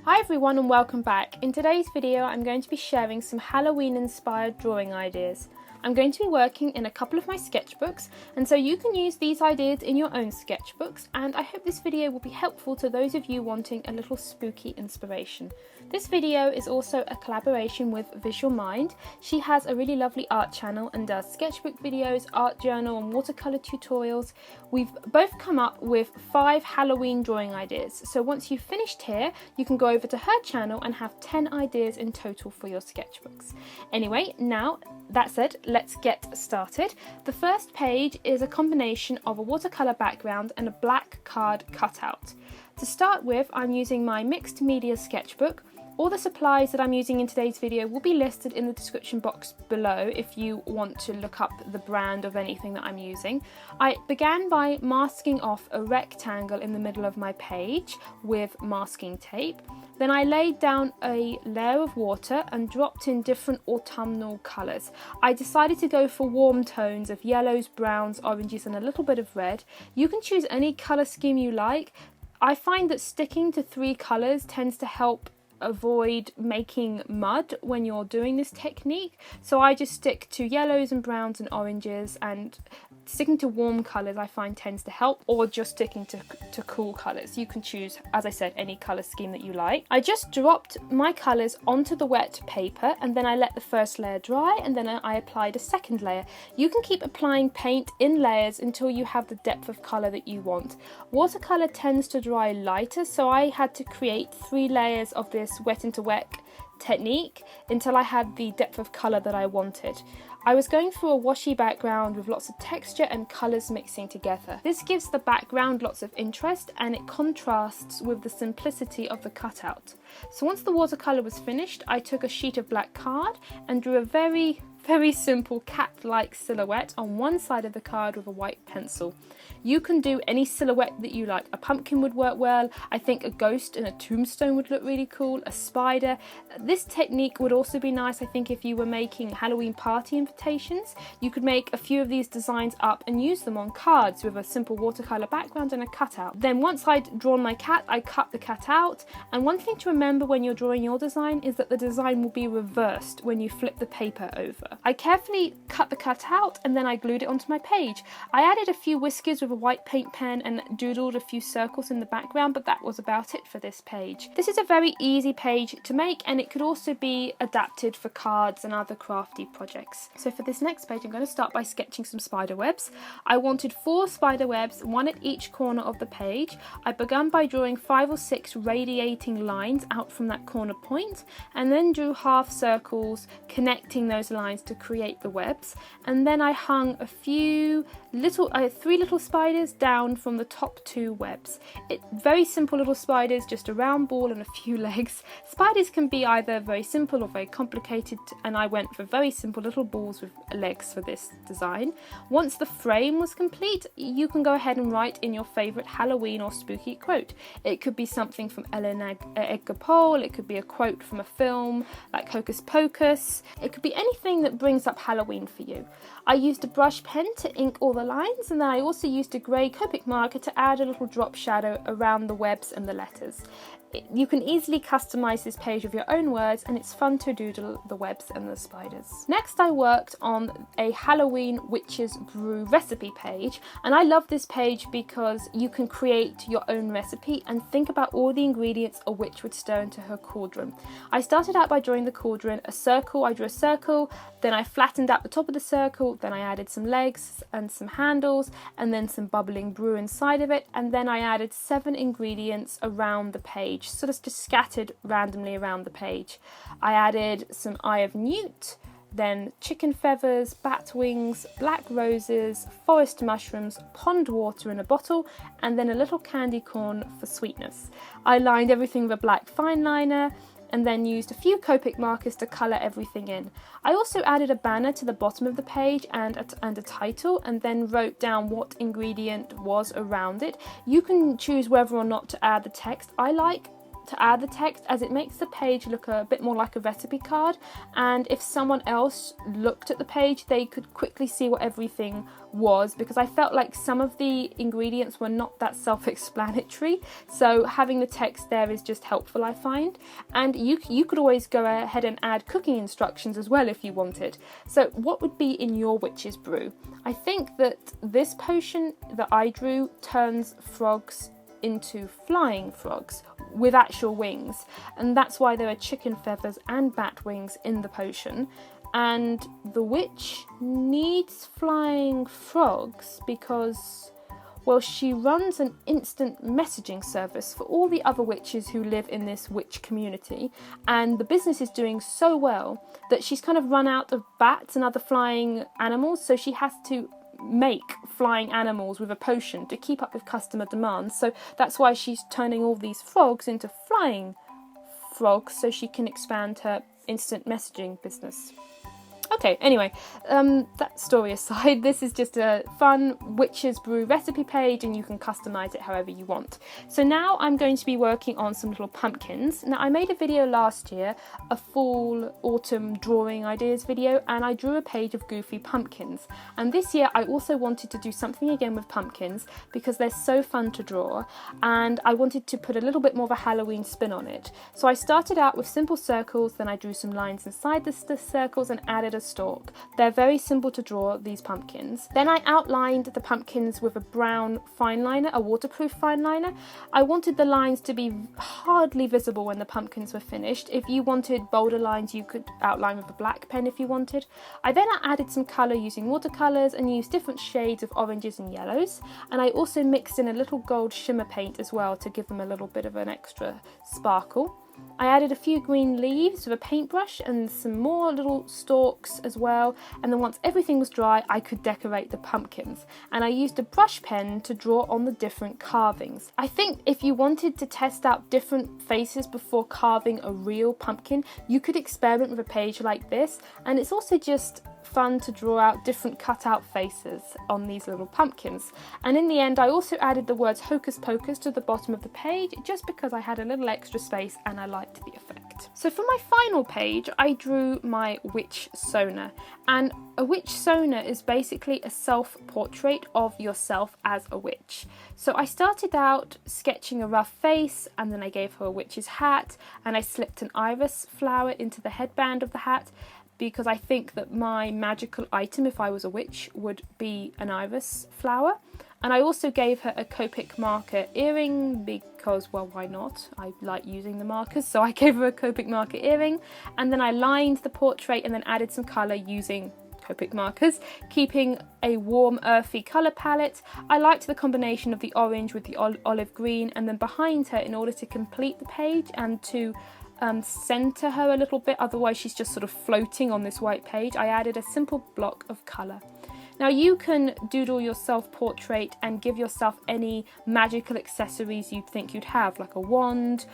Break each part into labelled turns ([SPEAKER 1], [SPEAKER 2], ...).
[SPEAKER 1] Hi everyone and welcome back. In today's video I'm going to be sharing some Halloween inspired drawing ideas. I'm going to be working in a couple of my sketchbooks, and so you can use these ideas in your own sketchbooks, and I hope this video will be helpful to those of you wanting a little spooky inspiration. This video is also a collaboration with Visual Mind. She has a really lovely art channel and does sketchbook videos, art journal and watercolour tutorials. We've both come up with 5 Halloween drawing ideas, so once you've finished here you can go over to her channel and have 10 ideas in total for your sketchbooks. Anyway, now that said, let's get started. The first page is a combination of a watercolour background and a black card cutout. To start with, I'm using my mixed media sketchbook. All the supplies that I'm using in today's video will be listed in the description box below if you want to look up the brand of anything that I'm using. I began by masking off a rectangle in the middle of my page with masking tape. Then I laid down a layer of water and dropped in different autumnal colours. I decided to go for warm tones of yellows, browns, oranges and a little bit of red. You can choose any colour scheme you like. I find that sticking to 3 colours tends to help avoid making mud when you're doing this technique, so I just stick to yellows and browns and oranges, and sticking to warm colours I find tends to help, or just sticking to cool colours. You can choose, as I said, any colour scheme that you like. I just dropped my colours onto the wet paper and then I let the first layer dry, and then I applied a second layer. You can keep applying paint in layers until you have the depth of colour that you want. Watercolour tends to dry lighter, so I had to create 3 layers of this wet into wet technique until I had the depth of colour that I wanted. I was going through a washy background with lots of texture and colours mixing together. This gives the background lots of interest and it contrasts with the simplicity of the cutout. So once the watercolour was finished, I took a sheet of black card and drew a very simple cat-like silhouette on one side of the card with a white pencil. You can do any silhouette that you like. A pumpkin would work well. I think a ghost and a tombstone would look really cool. A spider. This technique would also be nice, I think, if you were making Halloween party invitations. You could make a few of these designs up and use them on cards with a simple watercolour background and a cutout. Then once I'd drawn my cat, I cut the cat out. And one thing to remember when you're drawing your design is that the design will be reversed when you flip the paper over. I carefully cut the cut out and then I glued it onto my page. I added a few whiskers with a white paint pen and doodled a few circles in the background, but that was about it for this page. This is a very easy page to make, and it could also be adapted for cards and other crafty projects. So for this next page I'm going to start by sketching some spider webs. I wanted 4 spider webs, 1 at each corner of the page. I began by drawing 5 or 6 radiating lines out from that corner point, and then drew half circles connecting those lines to create the webs, and then I hung a few little 3 little spiders down from the top 2 webs. Very simple little spiders, just a round ball and a few legs. Spiders can be either very simple or very complicated, and I went for very simple little balls with legs for this design. Once the frame was complete, you can go ahead and write in your favourite Halloween or spooky quote. It could be something from Edgar Poe, it could be a quote from a film like Hocus Pocus. It could be anything that brings up Halloween for you. I used a brush pen to ink all the lines, and then I also used a grey Copic marker to add a little drop shadow around the webs and the letters. You can easily customise this page with your own words, and it's fun to doodle the webs and the spiders. Next I worked on a Halloween witch's brew recipe page, and I love this page because you can create your own recipe and think about all the ingredients a witch would stir into her cauldron. I started out by drawing the cauldron, a circle. I drew a circle, then I flattened out the top of the circle, then I added some legs and some handles, and then some bubbling brew inside of it, and then I added 7 ingredients around the page, sort of just scattered randomly around the page. I added some eye of newt, then chicken feathers, bat wings, black roses, forest mushrooms, pond water in a bottle, and then a little candy corn for sweetness. I lined everything with a black fine liner and then used a few Copic markers to colour everything in. I also added a banner to the bottom of the page and a title, and then wrote down what ingredient was around it. You can choose whether or not to add the text. I like to add the text, as it makes the page look a bit more like a recipe card, and if someone else looked at the page they could quickly see what everything was, because I felt like some of the ingredients were not that self-explanatory, so having the text there is just helpful, I find. And you could always go ahead and add cooking instructions as well if you wanted. So what would be in your witch's brew? I think that this potion that I drew turns frogs into flying frogs with actual wings, and that's why there are chicken feathers and bat wings in the potion. And the witch needs flying frogs because, well, she runs an instant messaging service for all the other witches who live in this witch community, and the business is doing so well that she's kind of run out of bats and other flying animals, so she has to make flying animals with a potion to keep up with customer demands. So that's why she's turning all these frogs into flying frogs so she can expand her instant messaging business. Okay, anyway, that story aside, this is just a fun Witch's Brew recipe page and you can customise it however you want. So now I'm going to be working on some little pumpkins. Now I made a video last year, a fall autumn drawing ideas video, and I drew a page of goofy pumpkins. And this year I also wanted to do something again with pumpkins because they're so fun to draw, and I wanted to put a little bit more of a Halloween spin on it. So I started out with simple circles, then I drew some lines inside the circles and added a stalk. They're very simple to draw, these pumpkins. Then I outlined the pumpkins with a brown fine liner, a waterproof fine liner. I wanted the lines to be hardly visible when the pumpkins were finished. If you wanted bolder lines, you could outline with a black pen if you wanted. I then added some colour using watercolours and used different shades of oranges and yellows. And I also mixed in a little gold shimmer paint as well to give them a little bit of an extra sparkle. I added a few green leaves with a paintbrush and some more little stalks as well, and then once everything was dry I could decorate the pumpkins, and I used a brush pen to draw on the different carvings. I think if you wanted to test out different faces before carving a real pumpkin, you could experiment with a page like this, and it's also just fun to draw out different cutout faces on these little pumpkins. And in the end I also added the words Hocus Pocus to the bottom of the page just because I had a little extra space and I liked the effect. So for my final page I drew my Mitchsona, and a Mitchsona is basically a self-portrait of yourself as a witch. So I started out sketching a rough face, and then I gave her a witch's hat, and I slipped an iris flower into the headband of the hat, because I think that my magical item if I was a witch would be an iris flower. And I also gave her a Copic marker earring because, well, why not? I like using the markers, so I gave her a Copic marker earring, and then I lined the portrait and then added some colour using Copic markers, keeping a warm earthy colour palette. I liked the combination of the orange with the olive green, and then behind her, in order to complete the page and to centre her a little bit, otherwise she's just sort of floating on this white page, I added a simple block of colour. Now you can doodle your self-portrait and give yourself any magical accessories you'd think you'd have, like a wand,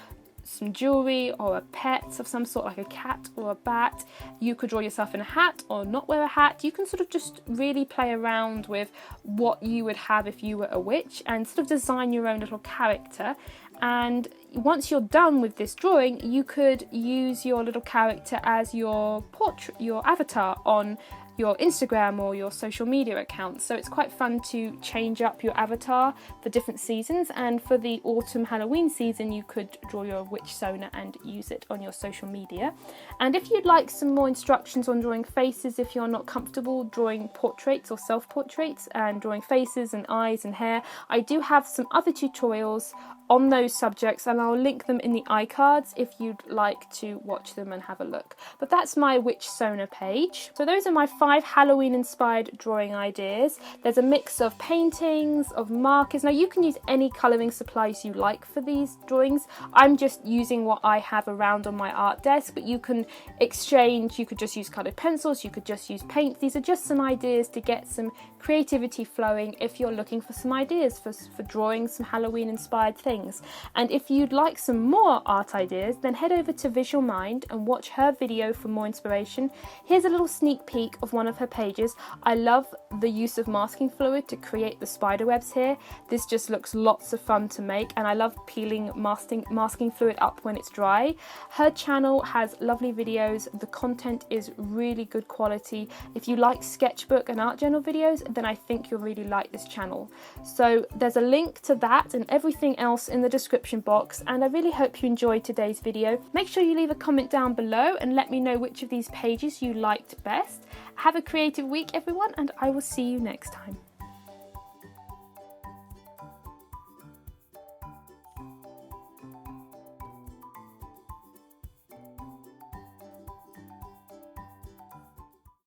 [SPEAKER 1] some jewellery, or a pet of some sort, like a cat or a bat. You could draw yourself in a hat or not wear a hat. You can sort of just really play around with what you would have if you were a witch and sort of design your own little character. And once you're done with this drawing, you could use your little character as your portrait, your avatar on your Instagram or your social media accounts. So it's quite fun to change up your avatar for different seasons, and for the autumn Halloween season you could draw your Mitchsona and use it on your social media. And if you'd like some more instructions on drawing faces, if you're not comfortable drawing portraits or self-portraits and drawing faces and eyes and hair, I do have some other tutorials on those subjects, and I'll link them in the iCards if you'd like to watch them and have a look. But that's my Mitchsona page. So those are my 5 Halloween inspired drawing ideas. There's a mix of paintings, of markers. Now you can use any colouring supplies you like for these drawings. I'm just using what I have around on my art desk, but you can exchange, you could just use coloured pencils, you could just use paint. These are just some ideas to get some creativity flowing if you're looking for some ideas for drawing some Halloween inspired things. things. And if you'd like some more art ideas, then head over to Visual Mind and watch her video for more inspiration. Here's a little sneak peek of one of her pages. I love the use of masking fluid to create the spider webs here. This just looks lots of fun to make, and I love peeling masking fluid up when it's dry. Her channel has lovely videos. The content is really good quality. If you like sketchbook and art journal videos, then I think you'll really like this channel. So there's a link to that and everything else in the description box, and I really hope you enjoyed today's video. Make sure you leave a comment down below and let me know which of these pages you liked best. Have a creative week, everyone, and I will see you next time.